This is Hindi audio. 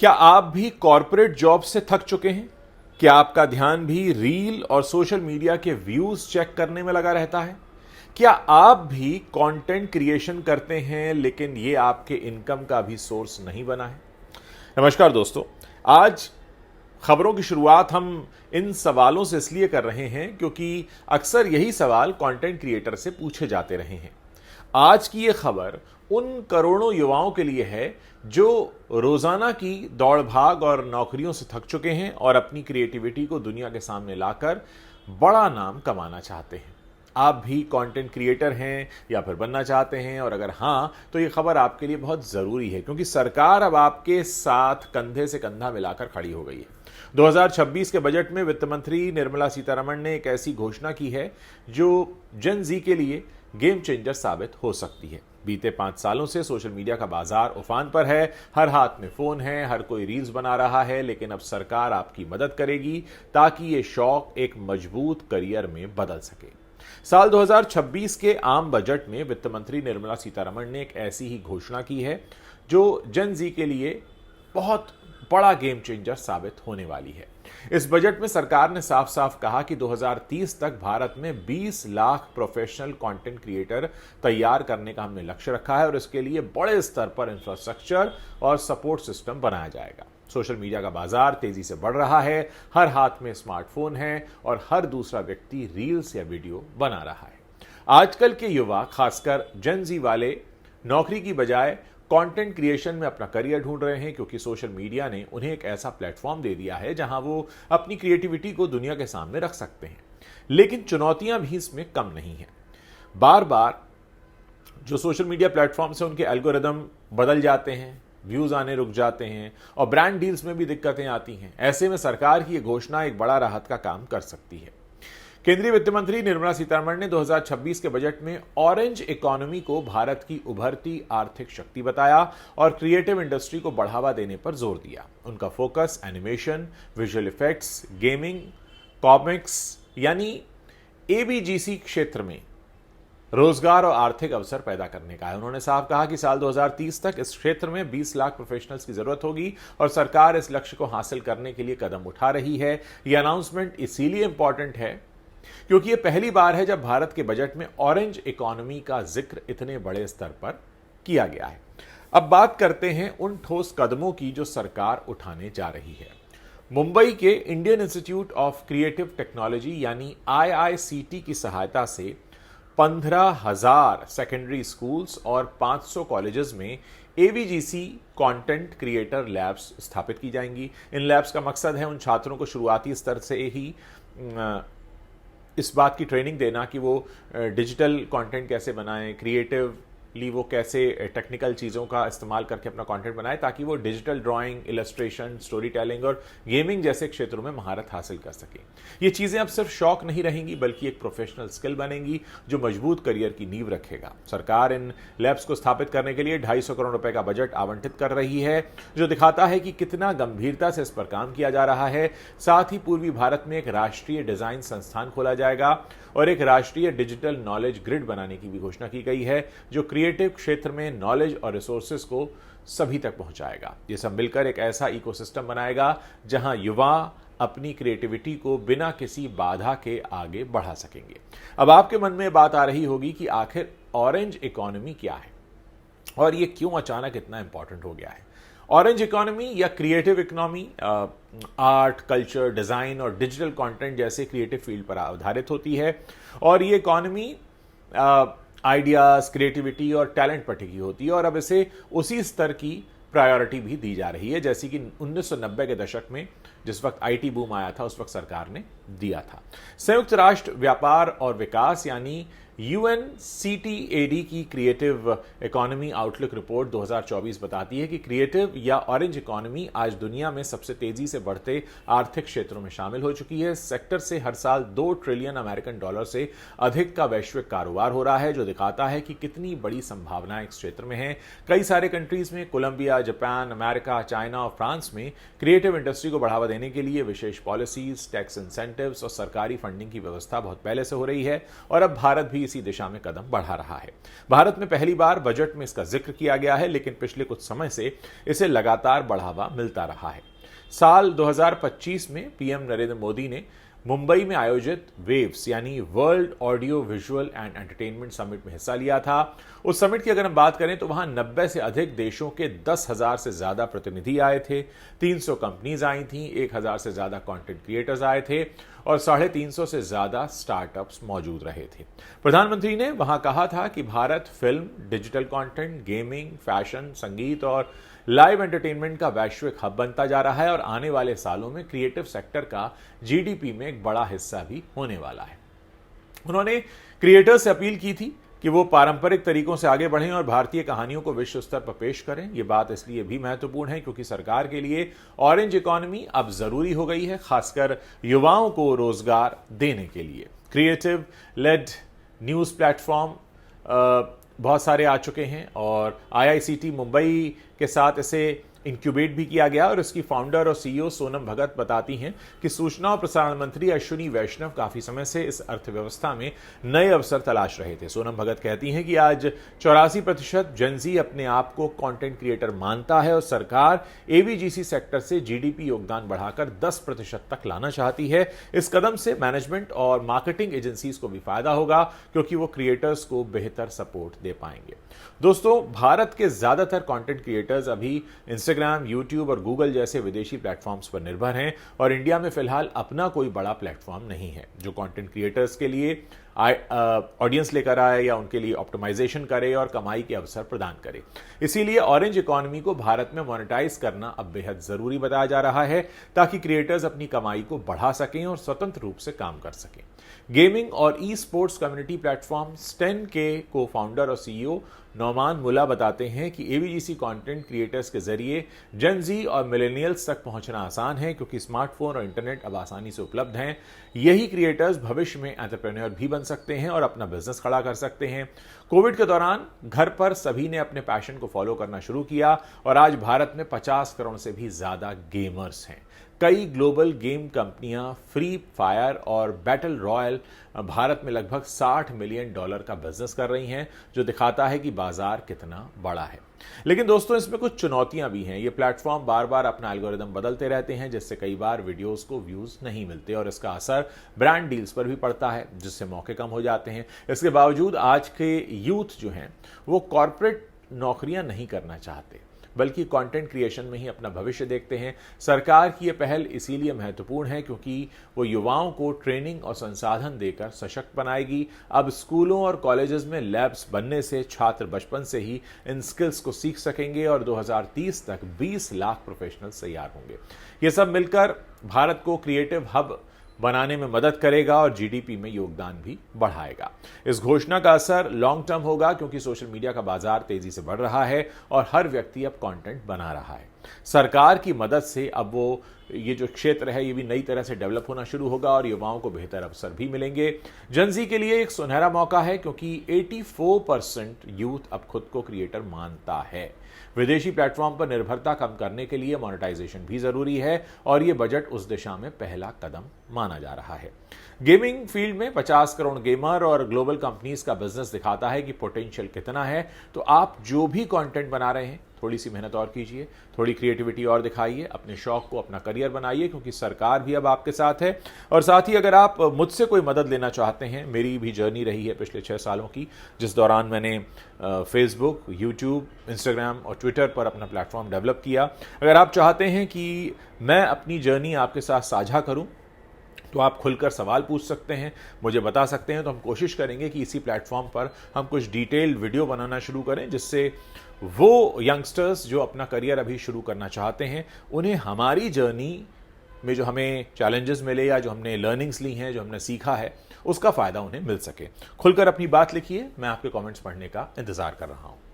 क्या आप भी कॉरपोरेट जॉब से थक चुके हैं? क्या आपका ध्यान भी रील और सोशल मीडिया के व्यूज चेक करने में लगा रहता है? क्या आप भी कंटेंट क्रिएशन करते हैं लेकिन ये आपके इनकम का भी सोर्स नहीं बना है? नमस्कार दोस्तों, आज खबरों की शुरुआत हम इन सवालों से इसलिए कर रहे हैं क्योंकि अक्सर यही सवाल कंटेंट क्रिएटर से पूछे जाते रहे हैं। आज की ये खबर उन करोड़ों युवाओं के लिए है जो रोजाना की दौड़ भाग और नौकरियों से थक चुके हैं और अपनी क्रिएटिविटी को दुनिया के सामने लाकर बड़ा नाम कमाना चाहते हैं। आप भी कंटेंट क्रिएटर हैं या फिर बनना चाहते हैं, और अगर हाँ तो ये खबर आपके लिए बहुत जरूरी है क्योंकि सरकार अब आपके साथ कंधे से कंधा मिलाकर खड़ी हो गई है। 2026 के बजट में वित्त मंत्री निर्मला सीतारमण ने एक ऐसी घोषणा की है जो जेन जी के लिए गेम चेंजर साबित हो सकती है। बीते 5 सालों से सोशल मीडिया का बाजार उफान पर है, हर हाथ में फोन है, हर कोई रील्स बना रहा है, लेकिन अब सरकार आपकी मदद करेगी ताकि ये शौक एक मजबूत करियर में बदल सके। साल 2026 के आम बजट में वित्त मंत्री निर्मला सीतारमण ने एक ऐसी ही घोषणा की है जो जेन जी के लिए बहुत बड़ा गेम चेंजर साबित होने वाली है। इस बजट में सरकार ने साफ साफ कहा कि 2030 तक भारत में 20 लाख प्रोफेशनल कंटेंट क्रिएटर तैयार करने का हमने लक्ष्य रखा है और इसके लिए बड़े स्तर पर इंफ्रास्ट्रक्चर और सपोर्ट सिस्टम बनाया जाएगा। सोशल मीडिया का बाजार तेजी से बढ़ रहा है, हर हाथ में स्मार्टफोन है और हर दूसरा व्यक्ति रील्स या वीडियो बना रहा है। आजकल के युवा, खासकर जेन जी वाले, नौकरी की बजाय कंटेंट क्रिएशन में अपना करियर ढूंढ रहे हैं क्योंकि सोशल मीडिया ने उन्हें एक ऐसा प्लेटफॉर्म दे दिया है जहां वो अपनी क्रिएटिविटी को दुनिया के सामने रख सकते हैं। लेकिन चुनौतियां भी इसमें कम नहीं हैं। बार बार जो सोशल मीडिया प्लेटफॉर्म से उनके एल्गोरिदम बदल जाते हैं, व्यूज आने रुक जाते हैं और ब्रांड डील्स में भी दिक्कतें आती हैं। ऐसे में सरकार की यह घोषणा एक बड़ा राहत का काम कर सकती है। केंद्रीय वित्त मंत्री निर्मला सीतारमण ने 2026 के बजट में ऑरेंज इकोनॉमी को भारत की उभरती आर्थिक शक्ति बताया और क्रिएटिव इंडस्ट्री को बढ़ावा देने पर जोर दिया। उनका focus animation, visual effects, gaming, comics यानी एबीजीसी क्षेत्र में रोजगार और आर्थिक अवसर पैदा करने का है। उन्होंने साफ कहा कि साल 2030 तक इस क्षेत्र में 20 लाख प्रोफेशनल्स की जरूरत होगी और सरकार इस लक्ष्य को हासिल करने के लिए कदम उठा रही है। यह अनाउंसमेंट इसीलिए इंपॉर्टेंट है क्योंकि यह पहली बार है जब भारत के बजट में ऑरेंज इकोनॉमी का जिक्र इतने बड़े स्तर पर किया गया है। अब बात करते हैं उन ठोस कदमों की जो सरकार उठाने जा रही है। मुंबई के Indian institute of creative technology यानी IICT की सहायता से 15,000 सेकेंडरी स्कूल्स और 500 कॉलेजेस में एवीजीसी कंटेंट क्रिएटर लैब्स स्थापित की जाएंगी। इन लैब्स का मकसद है उन छात्रों को शुरुआती स्तर से ही इस बात की ट्रेनिंग देना कि वो डिजिटल कंटेंट कैसे बनाएं, क्रिएटिवली वो कैसे टेक्निकल चीज़ों का इस्तेमाल करके अपना कंटेंट बनाएं ताकि वो digital drawing, illustration, story telling और गेमिंग जैसे क्षेत्रों में महारत हासिल कर सकें। ये चीज़ें अब सिर्फ शौक नहीं रहेंगी बल्कि एक प्रोफेशनल स्किल बनेंगी जो मजबूत करियर की नींव रखेगा। सरकार इन लैब्स को स्थापित करने के लिए 250 करोड़ रुपए का बजट आवंटित कर रही है जो दिखाता है कि कितना गंभीरता से इस पर काम किया जा रहा है। साथ ही पूर्वी भारत में एक राष्ट्रीय डिजाइन संस्थान खोला जाएगा और एक राष्ट्रीय डिजिटल नॉलेज ग्रिड बनाने की भी घोषणा की गई है जो क्रिएटिव क्षेत्र में नॉलेज और रिसोर्सेज को सभी तक पहुंचाएगा। ये सब मिलकर एक ऐसा इकोसिस्टम बनाएगा जहां युवा अपनी क्रिएटिविटी को बिना किसी बाधा के आगे बढ़ा सकेंगे। अब आपके मन में बात आ रही होगी कि आखिर ऑरेंज इकोनॉमी क्या है और ये क्यों अचानक इतना इंपॉर्टेंट हो गया है। ऑरेंज इकोनॉमी या creative economy art, culture, design और डिजिटल कंटेंट जैसे क्रिएटिव फील्ड पर आधारित होती है और ये इकोनॉमी आइडियाज, क्रिएटिविटी और टैलेंट पर टिकी होती है और अब इसे उसी स्तर की प्रायोरिटी भी दी जा रही है जैसी कि 1990 के दशक में जिस वक्त आईटी बूम आया था उस वक्त सरकार ने दिया था। संयुक्त राष्ट्र व्यापार और विकास यानी UNCTAD की क्रिएटिव इकोनॉमी आउटलुक रिपोर्ट 2024 बताती है कि क्रिएटिव या ऑरेंज इकोनॉमी आज दुनिया में सबसे तेजी से बढ़ते आर्थिक क्षेत्रों में शामिल हो चुकी है। सेक्टर से हर साल $2 ट्रिलियन अमेरिकन डॉलर से अधिक का वैश्विक कारोबार हो रहा है जो दिखाता है कि कितनी बड़ी संभावनाएं इस क्षेत्र में हैं। कई सारे कंट्रीज में कोलंबिया, जापान, अमेरिका, चाइना और फ्रांस में क्रिएटिव इंडस्ट्री को बढ़ावा देने के लिए विशेष पॉलिसीज, टैक्स इंसेंटिव्स और सरकारी फंडिंग की व्यवस्था बहुत पहले से हो रही है और अब भारत भी इसी दिशा में कदम बढ़ा रहा है। भारत में पहली बार बजट में इसका जिक्र किया गया है, लेकिन पिछले कुछ समय से इसे लगातार बढ़ावा मिलता रहा है। साल 2025 में पीएम नरेंद्र मोदी ने मुंबई में आयोजित वेव्स यानी world audio visual and entertainment summit में हिस्सा लिया था। उस समिट की अगर हम बात करें तो वहां 90 से अधिक देशों के 10,000 से ज्यादा प्रतिनिधि आए थे, 300 कंपनीज आई थीं, 1,000 से ज्यादा कंटेंट क्रिएटर्स आए थे और 350 से ज्यादा स्टार्टअप्स मौजूद रहे थे। प्रधानमंत्री ने वहां कहा था कि Bharat film, digital content, gaming, fashion, संगीत और लाइव एंटरटेनमेंट का वैश्विक हब बनता जा रहा है और आने वाले सालों में क्रिएटिव सेक्टर का जीडीपी में एक बड़ा हिस्सा भी होने वाला है। उन्होंने क्रिएटर्स से अपील की थी कि वो पारंपरिक तरीकों से आगे बढ़ें और भारतीय कहानियों को विश्व स्तर पर पेश करें। ये बात इसलिए भी महत्वपूर्ण है क्योंकि सरकार के लिए ऑरेंज इकोनॉमी अब जरूरी हो गई है, खासकर युवाओं को रोजगार देने के लिए। क्रिएटिव लेड न्यूज प्लेटफॉर्म बहुत सारे आ चुके हैं और आईआईसीटी मुंबई के साथ इसे इंक्यूबेट भी किया गया और इसकी फाउंडर और सीईओ सोनम भगत बताती हैं कि सूचना और प्रसारण मंत्री अश्विनी वैष्णव काफी समय से इस अर्थव्यवस्था में नए अवसर तलाश रहे थे। सोनम भगत कहती हैं कि आज 84% जेनजी अपने आप को कंटेंट क्रिएटर मानता है और सरकार एवीजीसी सेक्टर से जीडीपी योगदान बढ़ाकर 10% तक लाना चाहती है। इस कदम से मैनेजमेंट और मार्केटिंग एजेंसीज को भी फायदा होगा क्योंकि वो क्रिएटर्स को बेहतर सपोर्ट दे पाएंगे। दोस्तों, भारत के ज्यादातर कंटेंट क्रिएटर्स अभी इंस्टाग्राम, यूट्यूब और गूगल जैसे विदेशी प्लेटफॉर्म्स पर निर्भर हैं और इंडिया में फिलहाल अपना कोई बड़ा प्लेटफॉर्म नहीं है जो कंटेंट क्रिएटर्स के लिए ऑडियंस लेकर आए या उनके लिए ऑप्टिमाइजेशन करे और कमाई के अवसर प्रदान करे। इसीलिए ऑरेंज इकोनॉमी को भारत में मोनेटाइज करना अब बेहद जरूरी बताया जा रहा है ताकि क्रिएटर्स अपनी कमाई को बढ़ा सकें और स्वतंत्र रूप से काम कर सकें। गेमिंग और esports community platform Stan के को फाउंडर और सीईओ नौमान मुला बताते हैं कि एवीजीसी कंटेंट क्रिएटर्स के जरिए जेन जी और मिलेनियल्स तक पहुंचना आसान है क्योंकि स्मार्टफोन और इंटरनेट अब आसानी से उपलब्ध हैं। यही क्रिएटर्स भविष्य में एंटरप्रेन्योर भी बन सकते हैं और अपना बिजनेस खड़ा कर सकते हैं। कोविड के दौरान घर पर सभी ने अपने पैशन को फॉलो करना शुरू किया और आज भारत में 50 करोड़ से भी ज्यादा गेमर्स हैं। कई ग्लोबल गेम कंपनियां फ्री फायर और बैटल रॉयल भारत में लगभग $60 मिलियन का बिजनेस कर रही हैं, जो दिखाता है कि बाजार कितना बड़ा है। लेकिन दोस्तों, इसमें कुछ चुनौतियां भी हैं। ये प्लेटफॉर्म बार बार अपना एल्गोरिदम बदलते रहते हैं, जिससे कई बार वीडियोस को व्यूज नहीं मिलते और इसका असर ब्रांड डील्स पर भी पड़ता है, जिससे मौके कम हो जाते हैं। इसके बावजूद आज के यूथ जो हैं वो कॉर्पोरेट नौकरियां नहीं करना चाहते बल्कि कंटेंट क्रिएशन में ही अपना भविष्य देखते हैं। सरकार की यह पहल इसीलिए महत्वपूर्ण है क्योंकि वो युवाओं को ट्रेनिंग और संसाधन देकर सशक्त बनाएगी। अब स्कूलों और कॉलेजेस में लैब्स बनने से छात्र बचपन से ही इन स्किल्स को सीख सकेंगे और 2030 तक 20 लाख प्रोफेशनल्स तैयार होंगे। ये सब मिलकर भारत को क्रिएटिव हब बनाने में मदद करेगा और जीडीपी में योगदान भी बढ़ाएगा। इस घोषणा का असर लॉन्ग टर्म होगा क्योंकि सोशल मीडिया का बाजार तेजी से बढ़ रहा है और हर व्यक्ति अब कंटेंट बना रहा है। सरकार की मदद से अब वो ये जो क्षेत्र है ये भी नई तरह से डेवलप होना शुरू होगा और युवाओं को बेहतर अवसर भी मिलेंगे। जेन-ज़ी के लिए एक सुनहरा मौका है क्योंकि 84% यूथ अब खुद को क्रिएटर मानता है। विदेशी प्लेटफॉर्म पर निर्भरता कम करने के लिए मोनेटाइजेशन भी जरूरी है और ये बजट उस दिशा में पहला कदम माना जा रहा है। गेमिंग फील्ड में 50 करोड़ गेमर और ग्लोबल कंपनीज का बिजनेस दिखाता है कि पोटेंशियल कितना है। तो आप जो भी कंटेंट बना रहे हैं, थोड़ी सी मेहनत और कीजिए, थोड़ी क्रिएटिविटी और दिखाइए, अपने शौक को अपना करियर बनाइए क्योंकि सरकार भी अब आपके साथ है। और साथ ही अगर आप मुझसे कोई मदद लेना चाहते हैं, मेरी भी जर्नी रही है पिछले 6 सालों की, जिस दौरान मैंने फेसबुक, यूट्यूब, इंस्टाग्राम और ट्विटर पर अपना प्लेटफॉर्म डेवलप किया। अगर आप चाहते हैं कि मैं अपनी जर्नी आपके साथ साझा करूं तो आप खुलकर सवाल पूछ सकते हैं, मुझे बता सकते हैं, तो हम कोशिश करेंगे कि इसी प्लेटफॉर्म पर हम कुछ डिटेल्ड वीडियो बनाना शुरू करें जिससे वो यंगस्टर्स जो अपना करियर अभी शुरू करना चाहते हैं उन्हें हमारी जर्नी में जो हमें चैलेंजेस मिले या जो हमने लर्निंग्स ली हैं, जो हमने सीखा है, उसका फायदा उन्हें मिल सके। खुलकर अपनी बात लिखिए, मैं आपके कमेंट्स पढ़ने का इंतजार कर रहा हूं।